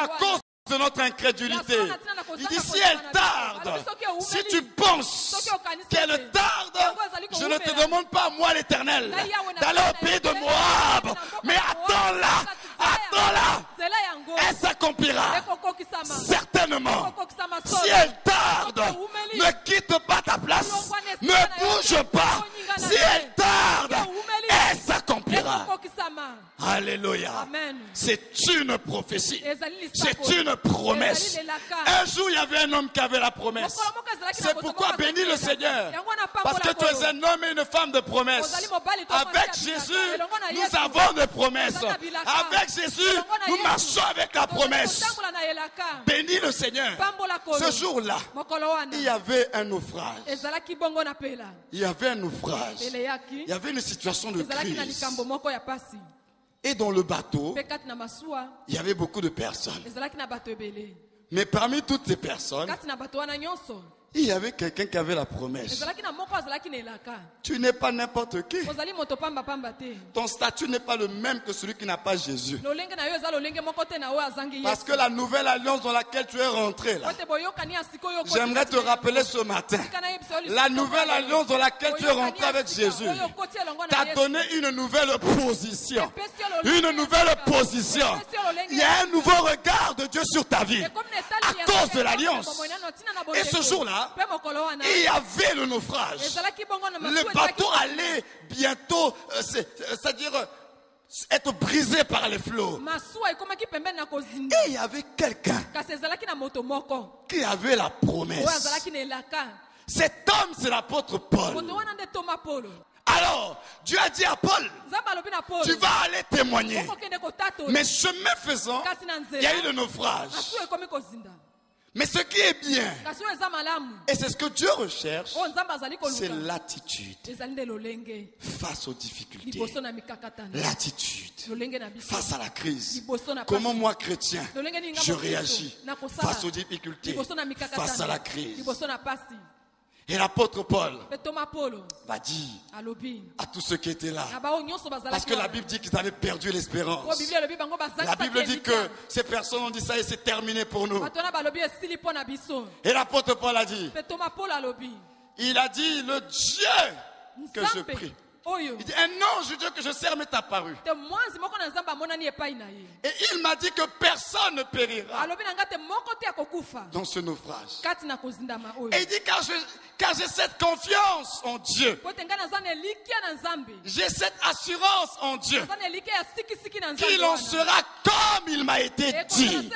à cause de notre incrédulité. Il dit si elle tarde, si tu penses qu'elle tarde, je ne te demande pas, moi l'Éternel, d'aller au pays de Moab. Mais attends-la, elle s'accomplira. Certainement. Si elle tarde, ne quitte pas ta place, ne bouge pas. Si elle tarde, elle s'accomplira. Alléluia. C'est une prophétie. C'est une promesse. Un jour, il y avait un homme qui avait la promesse. C'est pourquoi bénis le Seigneur. Parce que tu es un homme et une femme de promesse. Avec Jésus, nous avons des promesses. Avec Jésus, nous marchons avec la promesse. Bénis le Seigneur. Ce jour-là, il y avait un naufrage. Il y avait un naufrage. Il y avait une situation de crise. Et dans le bateau, il y avait beaucoup de personnes. Mais parmi toutes ces personnes, il y avait quelqu'un qui avait la promesse. Tu n'es pas n'importe qui. Ton statut n'est pas le même que celui qui n'a pas Jésus. Parce que la nouvelle alliance dans laquelle tu es rentré là, j'aimerais te rappeler ce matin, la nouvelle alliance dans laquelle tu es rentré avec Jésus t'a donné une nouvelle position. Une nouvelle position. Il y a un nouveau regard de Dieu sur ta vie à cause de l'alliance. Et ce jour-là, il y avait le naufrage. Le bateau allait bientôt, c'est-à-dire être brisé par les flots. Et il y avait quelqu'un qui avait la promesse. Cet homme, c'est l'apôtre Paul. Alors, Dieu a dit à Paul, tu vas aller témoigner. Mais chemin faisant, il y a eu le naufrage. Mais ce qui est bien, et c'est ce que Dieu recherche, c'est l'attitude face aux difficultés. L'attitude face à la crise. Comment moi, chrétien, je réagis face aux difficultés, face à la crise. Et l'apôtre Paul va dire à tous ceux qui étaient là, parce que la Bible dit qu'ils avaient perdu l'espérance. La Bible dit que ces personnes ont dit ça et c'est terminé pour nous. Et l'apôtre Paul a dit, il a dit, le Dieu que je prie. Il dit, un ange de Dieu que je sers m'est apparu. Et il m'a dit que personne ne périra dans ce naufrage. Et il dit, car j'ai cette confiance en Dieu. J'ai cette assurance en Dieu qu'il en sera comme il m'a été dit.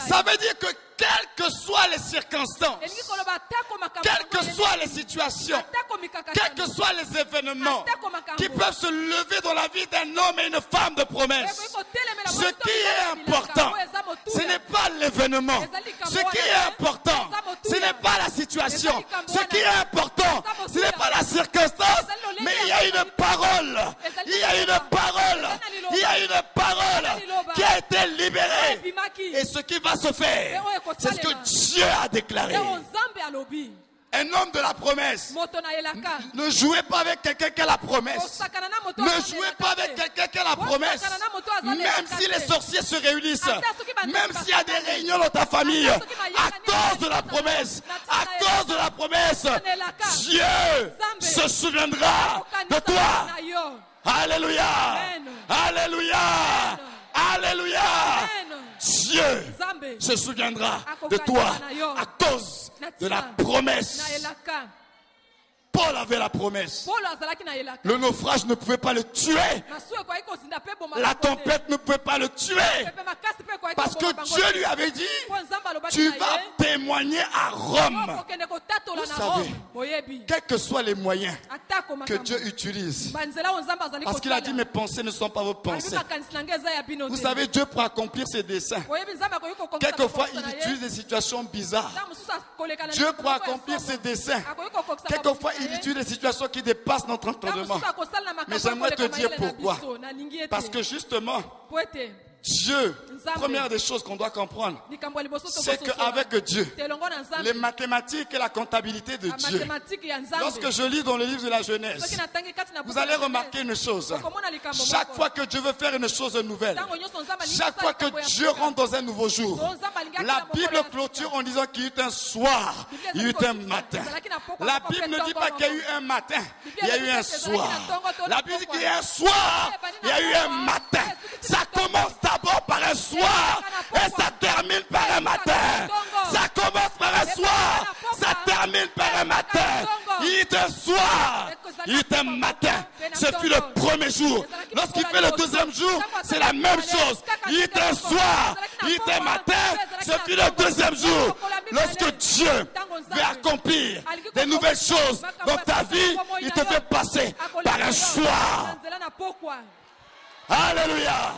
Ça veut dire que quelles que soient les circonstances, quelles que soient les situations, quels que soient les événements qui peuvent se lever dans la vie d'un homme et une femme de promesse, ce qui est important, ce n'est pas l'événement. Ce qui est important, ce n'est pas la situation. Ce qui est important, ce n'est pas la circonstance, mais il y a une parole. Il y a une parole. Il y a une parole qui a été libérée. Et ce qui va se faire, c'est ce que Dieu a déclaré. Un homme de la promesse. Ne jouez pas avec quelqu'un qui a la promesse. Ne jouez pas avec quelqu'un qui a la promesse. Même si les sorciers se réunissent, même s'il y a des réunions dans ta famille, à cause de la promesse, à cause de la promesse, Dieu se souviendra de toi. Alléluia. Alléluia. Alléluia. Dieu se souviendra de toi à cause de la promesse. Paul avait la promesse. Le naufrage ne pouvait pas le tuer. La tempête ne pouvait pas le tuer. Parce que Dieu lui avait dit, tu vas témoigner à Rome. Vous savez, quels que soient les moyens que Dieu utilise, parce qu'il a dit, mes pensées ne sont pas vos pensées. Vous savez, Dieu pour accomplir ses desseins, quelquefois il utilise des situations bizarres. Dieu pour accomplir ses desseins, quelquefois il utilise des situations qui dépassent notre entendement. Mais j'aimerais te dire pourquoi. Parce que justement, Dieu, première des choses qu'on doit comprendre, c'est qu'avec Dieu, les mathématiques et la comptabilité de Dieu, lorsque je lis dans le livre de la Genèse, vous allez remarquer une chose. Chaque fois que Dieu veut faire une chose nouvelle, chaque fois que Dieu rentre dans un nouveau jour, la Bible clôture en disant qu'il y eut un soir, il y eut un matin. La Bible ne dit pas qu'il y a eu un matin, il y a eu un soir. La Bible dit qu'il y a eu un soir, il y a eu un matin. Ça commence d'abord par un soir et ça termine par un matin. Ça commence par un soir, ça termine par un matin. Il y eut un soir, il y eut un matin. Ce fut le premier jour. Lorsqu'il fait le deuxième jour, c'est la même chose. Il y eut un soir, il y eut un matin. Ce fut le deuxième jour. Lorsque Dieu veut accomplir des nouvelles choses dans ta vie, il te fait passer par un soir. Alléluia.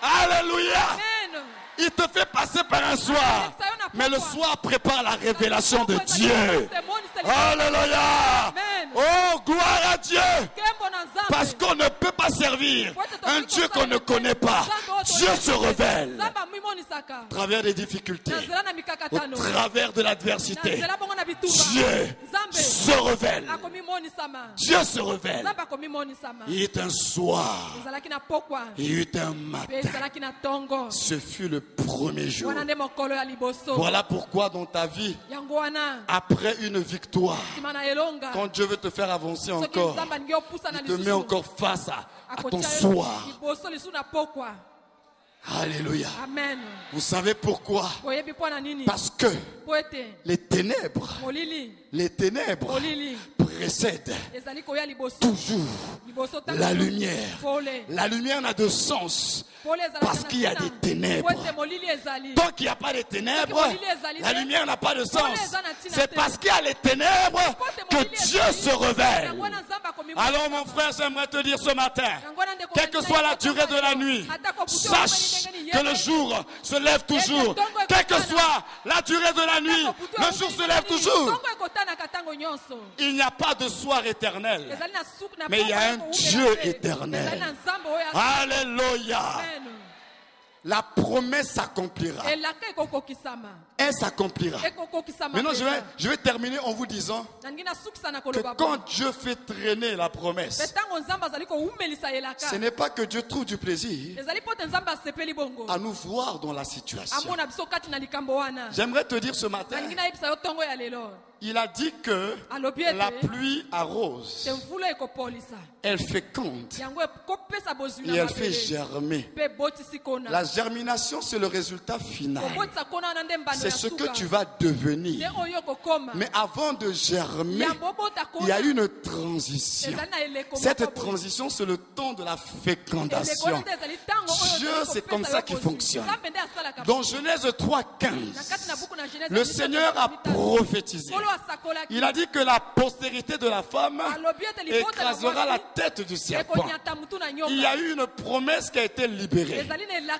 Alléluia. Il te fait passer par un soir. Mais le soir prépare la révélation de Dieu. Alléluia. Oh, gloire à Dieu. Parce qu'on ne peut pas servir un Dieu qu'on ne connaît pas. Dieu se révèle à travers des difficultés, au travers de l'adversité. Dieu se révèle. Dieu se révèle. Il y eut un soir. Il y eut un matin. Ce fut le premier jour. Voilà pourquoi dans ta vie, après une victoire, quand Dieu veut te faire avancer encore, il te met encore face à ton soir. Alléluia. Amen. Vous savez pourquoi? Parce que les ténèbres précèdent toujours la lumière. La lumière n'a de sens parce qu'il y a des ténèbres. Tant qu'il n'y a pas de ténèbres, la lumière n'a pas de sens. C'est parce qu'il y a les ténèbres que Dieu se révèle. Alors mon frère, j'aimerais te dire ce matin, quelle que soit la durée de la nuit, sache que le jour se lève toujours. Quelle que soit la durée de la nuit, le jour se lève toujours. Il n'y a pas de soir éternel, mais il y a un Dieu éternel. Alléluia. La promesse s'accomplira. Elle s'accomplira. Maintenant, je vais terminer en vous disant que quand Dieu fait traîner la promesse, ce n'est pas que Dieu trouve du plaisir à nous voir dans la situation. J'aimerais te dire ce matin, il a dit que la pluie arrose, elle féconde et elle fait germer. La germination, c'est le résultat final. C'est ce que tu vas devenir. Mais avant de germer, il y a une transition. Cette transition, c'est le temps de la fécondation. Dieu, c'est comme ça qu'il fonctionne. Dans Genèse 3:15, le Seigneur a prophétisé. Il a dit que la postérité de la femme écrasera la tête du serpent. Il y a eu une promesse qui a été libérée.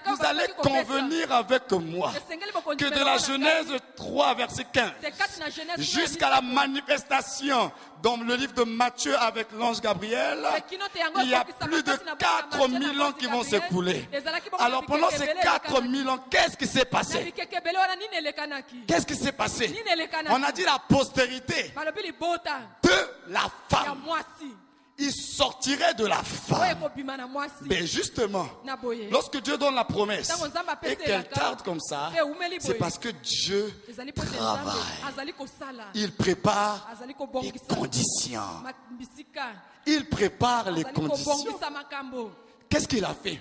Vous allez convenir avec moi que de la Genèse 3 verset 15 jusqu'à la manifestation dans le livre de Matthieu avec l'ange Gabriel, il y a plus de 4000 ans qui vont s'écouler. Alors pendant ces 4000 ans, qu'est-ce qui s'est passé? Qu'est-ce qui s'est passé? On a dit la postérité de la femme. Il sortirait de la femme. Mais justement, lorsque Dieu donne la promesse et qu'elle tarde comme ça, c'est parce que Dieu travaille. Il prépare les conditions. Il prépare les conditions. Qu'est-ce qu'il a fait?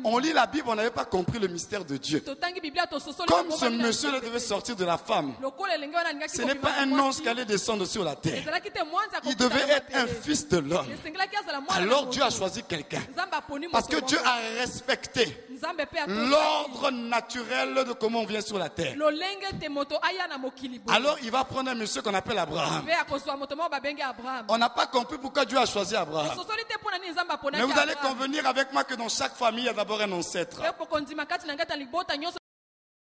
On lit la Bible, on n'avait pas compris le mystère de Dieu. Comme ce monsieur devait sortir de la femme, ce n'est pas un ange qui allait descendre sur la terre. Il devait être un fils de l'homme. Alors Dieu a choisi quelqu'un. Parce que Dieu a respecté l'ordre naturel de comment on vient sur la terre. Alors il va prendre un monsieur qu'on appelle Abraham. On n'a pas compris pourquoi Dieu a choisi Abraham. Mais vous allez convenir avec moi que dans chaque famille, il y a d'abord un ancêtre.